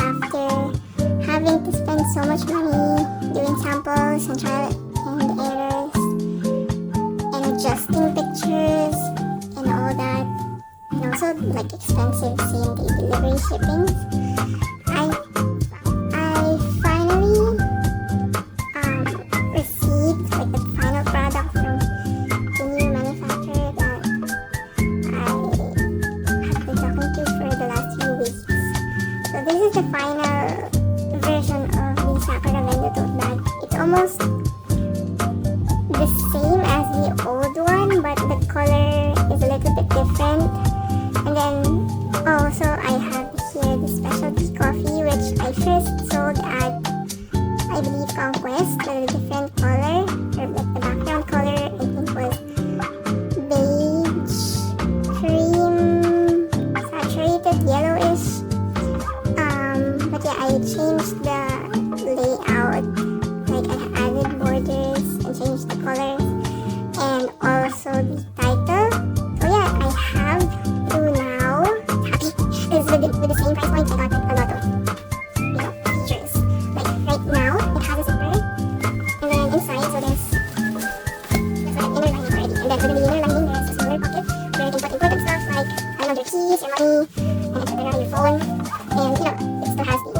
after having to spend so much money doing samples and trial and errors and adjusting pictures and all that, and also like expensive same-day delivery shippings, I finally received like the final product from the new manufacturer that I have been talking to for the last few weeks. So this is the final version of the Sakura Vendo tote bag. It's almost the same as the old one, but the color is a little bit different. And then also I have here the specialty coffee, which I first sold at, I believe, Conquest, with a different color, or like the background color I think was beige, cream, saturated yellowish. But yeah, I changed the layout, like I added borders and changed the colors, and also the title. So yeah, I have to now happy because with the same price point I got a lot of features. Like right now it has a zipper, and then inside, so there's like inner lining already, and then within the inner lining there's a smaller pocket where you can put important stuff like your keys, your money, and etc. Your phone, and it still has the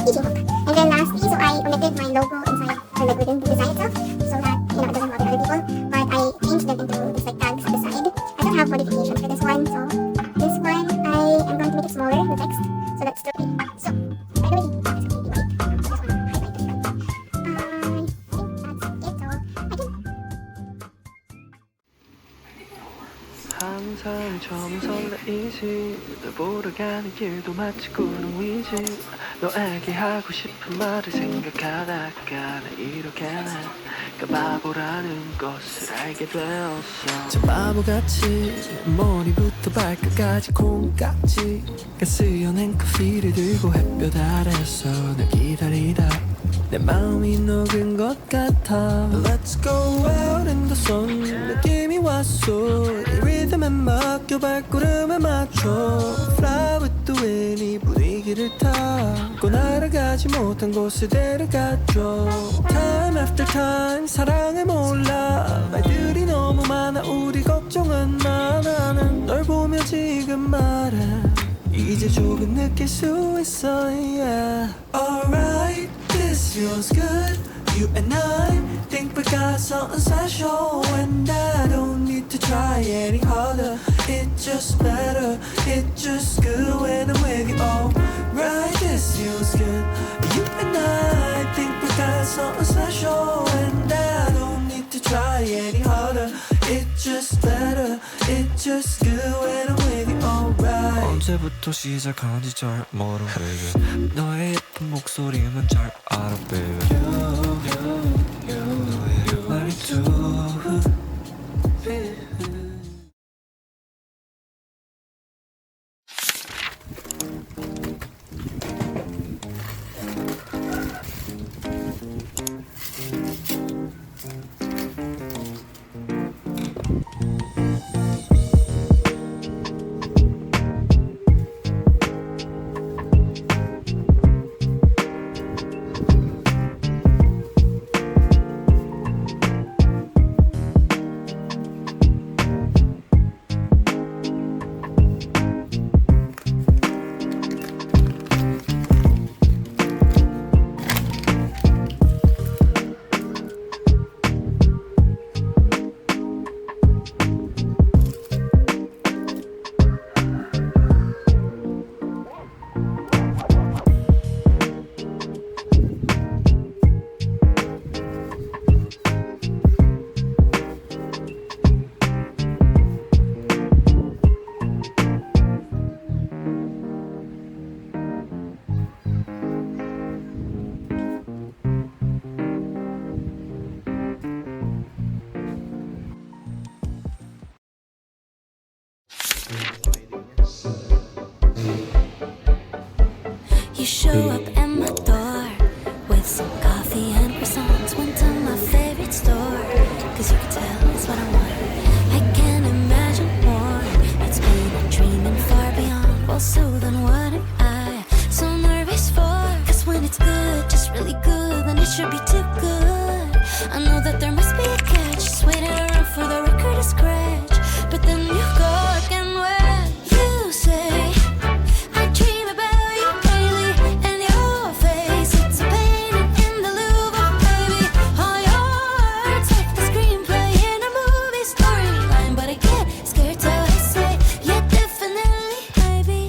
teaching hook. And then lastly, so I omitted my logo inside, or like within the design itself, so that it doesn't bother other people. But I changed them into these like tags at the side. I don't have modifications for this one, so this one I am going to make it smaller, the text, so that's still big. So by the way, it's completely white. I just want to highlight the front. I think that's it. So I can. 항상 처음 설레이지 널 보러 가는 길도 마치 구름 위지 너에게 하고 싶은 말을 생각하다가 나 이렇게 내가 바보라는 것을 알게 되었어 저 바보같이 머리부터 발끝까지 콩깍지가 쓰여낸 커피를 들고 햇볕 아래서 널 기다리다 내 마음이 녹은 것 같아 Let's go out in the sun 느낌이 왔어 이 리듬에 맡겨 발걸음에 맞춰 Fly with the wind 이 분위기를 타고 날아가지 못한 곳에 데려가줘 Time after time 사랑을 몰라 말들이 너무 많아 우리 걱정은 많아 널 보며 지금 말해 이제 조금 느낄 수 있어 yeah. Alright this feels good You and I think we got something special And I don't need to try any harder It's just better, it's just good when I'm with you Alright, this feels good You and I think we got something special And I don't need to try any harder It's just better, it's just good when I'm with you Alright 언제부터 시작한지 잘 모르 baby 너의 예쁜 목소리만 잘 알아 baby 너의 말투 You show up at my door with some coffee and croissants. Went to my favorite store, cause you can tell it's what I want. I can't imagine more. It's been a dream and far beyond. Well, so then what am I? really good, then it should be too good. I know that there must be a catch, just waiting around for the record to scratch. But then you go again when you say I dream about you daily, and your face, it's a painting in the Louvre, baby. All your words like the screenplay in a movie storyline, but I get scared till I say yeah, definitely, baby.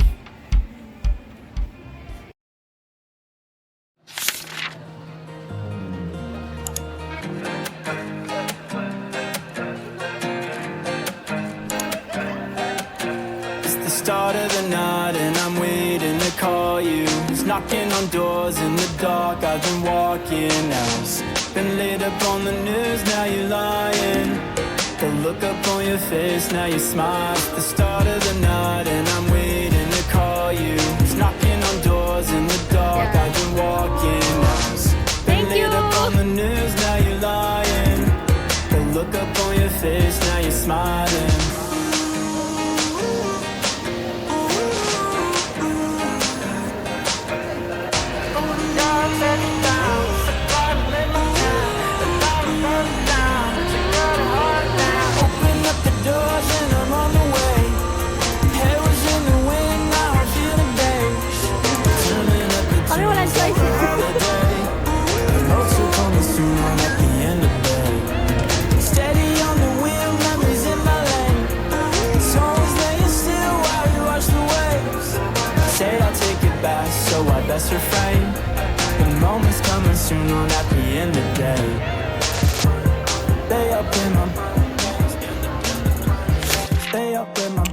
It's the start of the night and I'm waiting to call you. It's knocking on doors in the dark, I've been walking out. Been laid up on the news, now you're lying. The look up on your face, now you smile. It's the start of the night and I'm waiting to call you. It's knocking on doors in the dark, I've been walking out. Been laid up on the news, now you're lying. The look up on your face, now you're smiling. Kami walang choice. So I best refrain. The moment's coming soon on at the end of the day. Stay up in my